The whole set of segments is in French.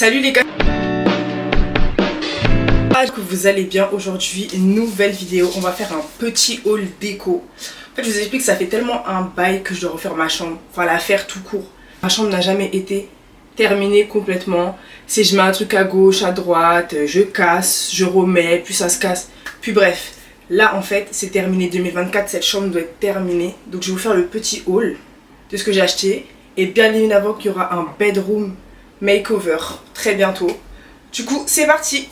Salut les gars, j'espère que vous allez bien. Aujourd'hui, une nouvelle vidéo. On va faire un petit haul déco. En fait, je vous explique que ça fait tellement un bail que je dois refaire ma chambre. Enfin, la faire tout court. Ma chambre n'a jamais été terminée complètement. Si je mets un truc à gauche, à droite, je casse, je remets, puis ça se casse. Puis bref, là en fait, c'est terminé. 2024, cette chambre doit être terminée. Donc je vais vous faire le petit haul de ce que j'ai acheté. Et bien évidemment qu'il y aura un bedroom makeover très bientôt. Du coup, c'est parti.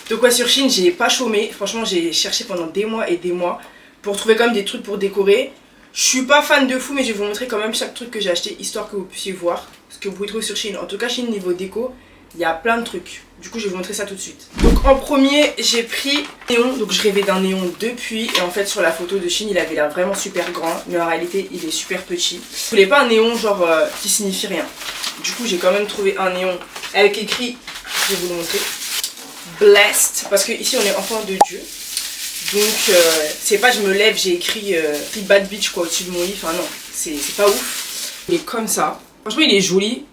Donc ouais, sur Shein, j'ai pas chômé. Franchement, j'ai cherché pendant des mois et des mois pour trouver quand même des trucs pour décorer. Je suis pas fan de fou, mais je vais vous montrer quand même chaque truc que j'ai acheté, histoire que vous puissiez voir ce que vous pouvez trouver sur Shein. En tout cas, Shein niveau déco, il y a plein de trucs. Du coup, je vais vous montrer ça tout de suite. Donc en premier, j'ai pris néon. Donc je rêvais d'un néon depuis. Et en fait, sur la photo de Shein, il avait l'air vraiment super grand. Mais en réalité, il est super petit. Je voulais pas un néon genre qui signifie rien. Du coup, j'ai quand même trouvé un néon avec écrit, je vais vous le montrer, Blessed. Parce que ici, on est enfant de Dieu. Donc, c'est pas je me lève, j'ai écrit Bad Bitch quoi au-dessus de mon lit. Enfin, non, c'est pas ouf. Il est comme ça. Franchement, il est joli.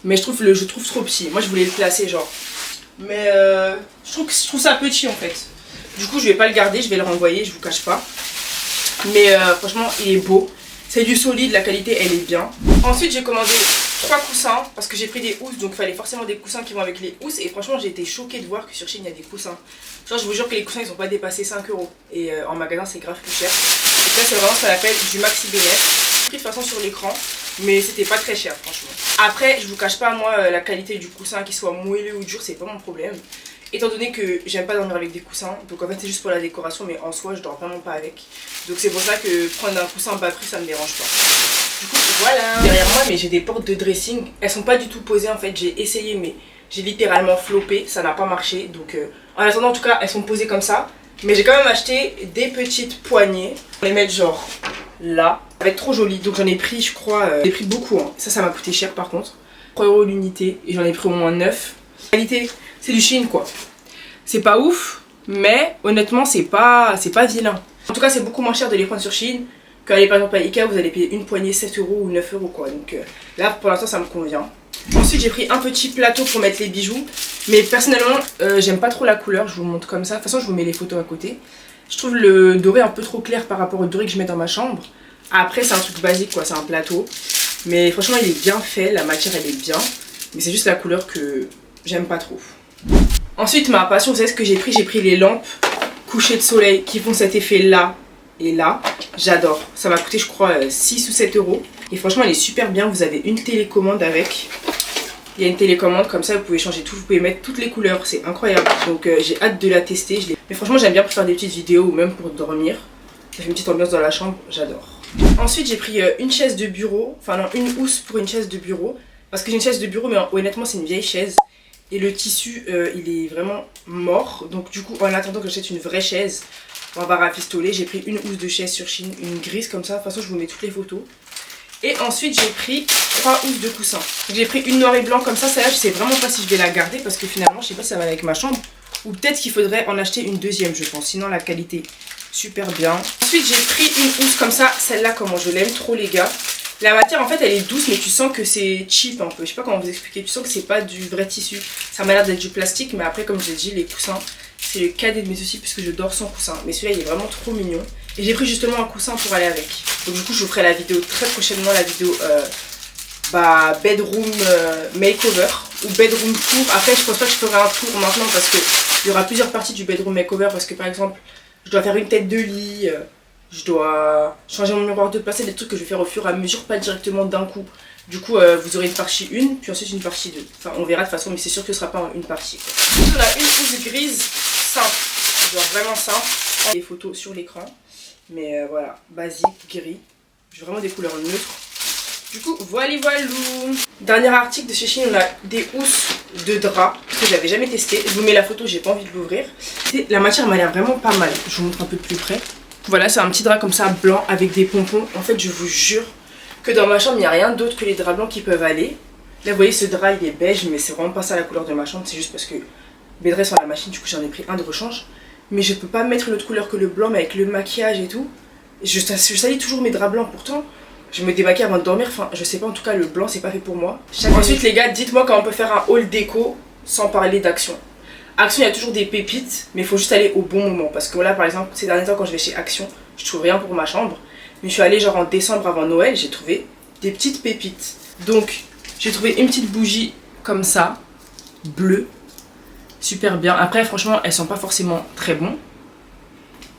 Mais je trouve trop petit. Moi, je voulais le placer, genre. Mais je trouve ça petit en fait. Du coup, je vais pas le garder, je vais le renvoyer, je vous cache pas. Mais franchement, il est beau. C'est du solide, la qualité, elle est bien. Ensuite, j'ai commandé 3 coussins parce que j'ai pris des housses, donc il fallait forcément des coussins qui vont avec les housses. Et franchement, j'ai été choquée de voir que sur Shein, il y a des coussins. Genre, je vous jure que les coussins, ils ont pas dépassé 5 €. Et en magasin, c'est grave plus cher. Donc là, c'est vraiment ce qu'on appelle du maxi bénéfice. Pris de toute façon sur l'écran, mais c'était pas très cher, franchement. Après, je vous cache pas, moi, la qualité du coussin, qu'il soit moelleux ou dur, c'est pas mon problème. Étant donné que j'aime pas dormir avec des coussins, donc en fait c'est juste pour la décoration, mais en soi je dors vraiment pas avec. Donc c'est pour ça que prendre un coussin bas prix ça me dérange pas. Du coup voilà. Derrière moi, mais j'ai des portes de dressing, elles sont pas du tout posées en fait, j'ai essayé mais j'ai littéralement floppé, ça n'a pas marché. Donc en attendant en tout cas elles sont posées comme ça. Mais j'ai quand même acheté des petites poignées, on les mettre genre là. Ça va être trop joli, donc j'en ai pris je crois, j'ai pris beaucoup hein. Ça m'a coûté cher par contre. 3 € l'unité et j'en ai pris au moins 9. La qualité, c'est du Shein quoi. C'est pas ouf, mais honnêtement c'est pas vilain. En tout cas c'est beaucoup moins cher de les prendre sur Shein qu'aller par exemple à Ikea, vous allez payer une poignée 7 € ou 9 € quoi. Donc là pour l'instant ça me convient. Ensuite j'ai pris un petit plateau pour mettre les bijoux. Mais personnellement j'aime pas trop la couleur, je vous montre comme ça. De toute façon je vous mets les photos à côté. Je trouve le doré un peu trop clair par rapport au doré que je mets dans ma chambre. Après c'est un truc basique quoi, c'est un plateau. Mais franchement il est bien fait, la matière elle est bien. Mais c'est juste la couleur que j'aime pas trop. Ensuite ma passion, vous savez ce que j'ai pris? J'ai pris les lampes coucher de soleil qui font cet effet là et là. J'adore. Ça m'a coûté je crois 6 ou 7 €. Et franchement elle est super bien. Vous avez une télécommande avec. Il y a une télécommande comme ça, vous pouvez changer tout, vous pouvez mettre toutes les couleurs, c'est incroyable. Donc j'ai hâte de la tester. Mais franchement j'aime bien pour faire des petites vidéos ou même pour dormir. Ça fait une petite ambiance dans la chambre, j'adore. Ensuite j'ai pris une chaise de bureau, enfin non une housse pour une chaise de bureau. Parce que j'ai une chaise de bureau mais honnêtement c'est une vieille chaise. Et le tissu il est vraiment mort. Donc du coup en attendant que j'achète une vraie chaise, on va rafistoler. J'ai pris une housse de chaise sur Shein, une grise comme ça. De toute façon je vous mets toutes les photos. Et ensuite j'ai pris 3 housses de coussins. J'ai pris une noire et blanc comme ça. Celle-là je sais vraiment pas si je vais la garder parce que finalement je sais pas si ça va avec ma chambre. Ou peut-être qu'il faudrait en acheter une deuxième je pense. Sinon la qualité super bien. Ensuite j'ai pris une housse comme ça. Celle-là comment je l'aime trop les gars. La matière en fait elle est douce mais tu sens que c'est cheap un peu. Je sais pas comment vous expliquer. Tu sens que c'est pas du vrai tissu. Ça m'a l'air d'être du plastique mais après comme j'ai dit les coussins c'est le cadet de mes soucis puisque je dors sans coussin. Mais celui-là il est vraiment trop mignon. Et j'ai pris justement un coussin pour aller avec. Donc du coup je vous ferai la vidéo très prochainement. La vidéo bedroom makeover ou bedroom tour. Après je pense pas que je ferai un tour maintenant parce que il y aura plusieurs parties du bedroom makeover. Parce que par exemple je dois faire une tête de lit. Je dois changer mon miroir de place, c'est des trucs que je vais faire au fur et à mesure, pas directement d'un coup. Du coup, vous aurez une partie 1, puis ensuite une partie 2. Enfin, on verra de toute façon, mais c'est sûr que ce sera pas une partie. Ensuite, on a une housse grise simple, genre vraiment simple. Des photos sur l'écran, mais voilà, basique, gris. J'ai vraiment des couleurs neutres. Du coup, voilà. Dernier article de chez Shein, on a des housses de drap que j'avais jamais testé. Je vous mets la photo, j'ai pas envie de l'ouvrir. La matière m'a l'air vraiment pas mal. Je vous montre un peu de plus près. Voilà, c'est un petit drap comme ça, blanc, avec des pompons. En fait, je vous jure que dans ma chambre, il n'y a rien d'autre que les draps blancs qui peuvent aller. Là, vous voyez, ce drap, il est beige, mais c'est vraiment pas ça la couleur de ma chambre. C'est juste parce que mes draps sont à la machine, du coup, j'en ai pris un de rechange. Mais je peux pas mettre une autre couleur que le blanc, mais avec le maquillage et tout. Je salis toujours mes draps blancs. Pourtant, Je me démaquille avant de dormir, enfin je sais pas, en tout cas le blanc c'est pas fait pour moi. Ensuite les gars, dites-moi comment on peut faire un haul déco sans parler d'Action. Action, il y a toujours des pépites, mais il faut juste aller au bon moment. Parce que là par exemple, ces derniers temps quand je vais chez Action, je trouve rien pour ma chambre. Mais je suis allée genre en décembre avant Noël, j'ai trouvé des petites pépites. Donc j'ai trouvé une petite bougie comme ça, bleue, super bien. Après franchement elles sont pas forcément très bonnes.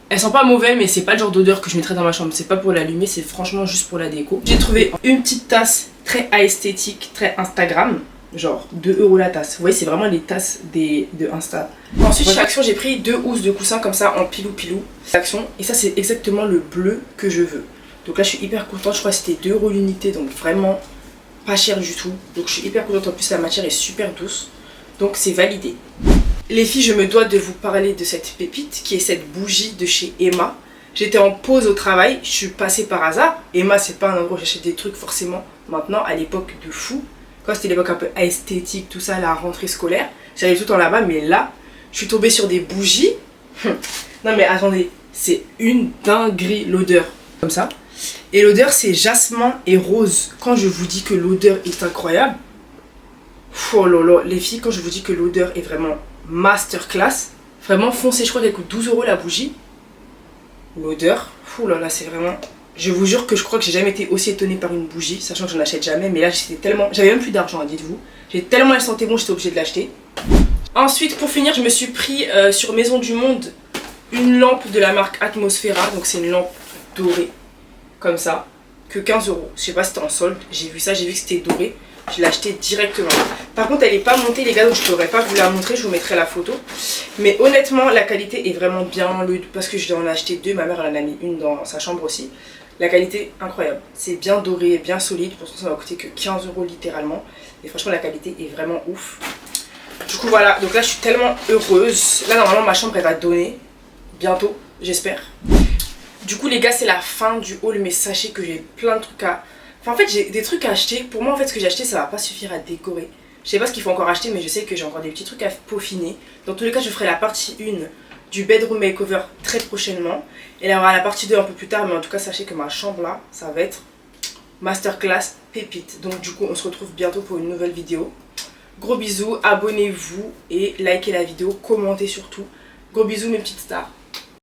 Elles sont pas mauvaises, mais c'est pas le genre d'odeur que je mettrais dans ma chambre. C'est pas pour l'allumer, c'est franchement juste pour la déco. J'ai trouvé une petite tasse très esthétique, très Instagram. Genre 2 € la tasse. Vous voyez, c'est vraiment les tasses de Insta. Ensuite, chez Action, j'ai pris 2 housses de coussin comme ça en pilou-pilou. Action. Et ça, c'est exactement le bleu que je veux. Donc là, je suis hyper contente. Je crois que c'était 2 € l'unité. Donc vraiment pas cher du tout. Donc je suis hyper contente. En plus, la matière est super douce. Donc c'est validé. Les filles, je me dois de vous parler de cette pépite qui est cette bougie de chez Emma. J'étais en pause au travail, je suis passée par hasard. Emma, c'est pas un endroit où j'achète des trucs forcément maintenant, à l'époque de fou. Quand c'était l'époque un peu esthétique, tout ça, la rentrée scolaire, j'allais tout le temps là-bas, mais là, je suis tombée sur des bougies. Non mais attendez, c'est une dinguerie l'odeur, comme ça. Et l'odeur, c'est jasmin et rose. Quand je vous dis que l'odeur est incroyable, oh là là, les filles, quand je vous dis que l'odeur est vraiment masterclass, vraiment foncez, je crois qu'elle coûte 12 € la bougie. L'odeur, oh là là, c'est vraiment... Je vous jure que je crois que j'ai jamais été aussi étonnée par une bougie, sachant que je n'achète jamais, mais là j'étais tellement... J'avais même plus d'argent, dites-vous. J'ai tellement elle sentait bon, j'étais obligée de l'acheter. Ensuite, pour finir, je me suis pris sur Maison du Monde une lampe de la marque Atmosfera, donc c'est une lampe dorée, comme ça, que 15 €. Je sais pas si c'était en solde, j'ai vu ça, j'ai vu que c'était doré. Je l'ai acheté directement. Par contre, elle n'est pas montée, les gars, donc je pourrais pas vous la montrer. Je vous mettrai la photo. Mais honnêtement, la qualité est vraiment bien. Parce que je dois en acheter 2. Ma mère, elle en a mis une dans sa chambre aussi. La qualité, incroyable. C'est bien doré, bien solide. Pour ça, ça va coûter que 15 € littéralement. Et franchement, la qualité est vraiment ouf. Du coup, voilà. Donc là, je suis tellement heureuse. Là, normalement, ma chambre, elle va donner. Bientôt, j'espère. Du coup, les gars, c'est la fin du haul. Mais sachez que j'ai plein de trucs à... Enfin, en fait, j'ai des trucs à acheter. Pour moi, en fait, ce que j'ai acheté, ça va pas suffire à décorer. Je sais pas ce qu'il faut encore acheter, mais je sais que j'ai encore des petits trucs à peaufiner. Dans tous les cas, je ferai la partie 1 du bedroom makeover très prochainement. Et là, il y aura la partie 2 un peu plus tard. Mais en tout cas, sachez que ma chambre là, ça va être masterclass pépite. Donc, du coup, on se retrouve bientôt pour une nouvelle vidéo. Gros bisous, abonnez-vous et likez la vidéo, commentez surtout. Gros bisous, mes petites stars.